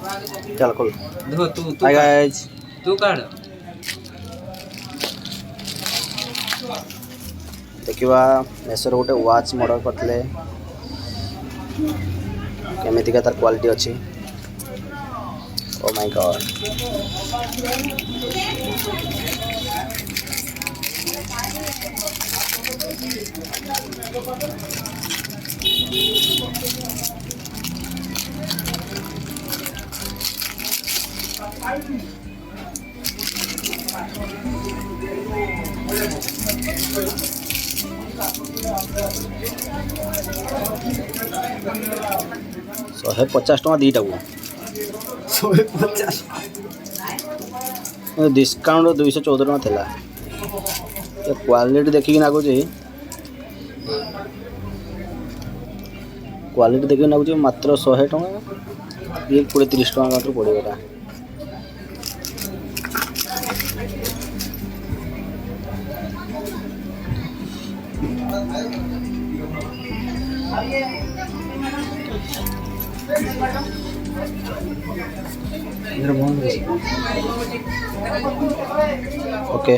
चल खोल देखो तू हाय गाइस तू काढ देखिवा मेसोर गोटे वॉच ऑर्डर करते केमितिका तार क्वालिटी अच्छी ओ माय गॉड शहे 50 टका दीटा को 150 डिस्काउंट 214 टका थिला क्वालिटी देखिक लगुच क्वालिटी देखिक लगुच मात्र 100 टका ये 20-30 टका मात्र पड़ेगा इधर बंद है ओके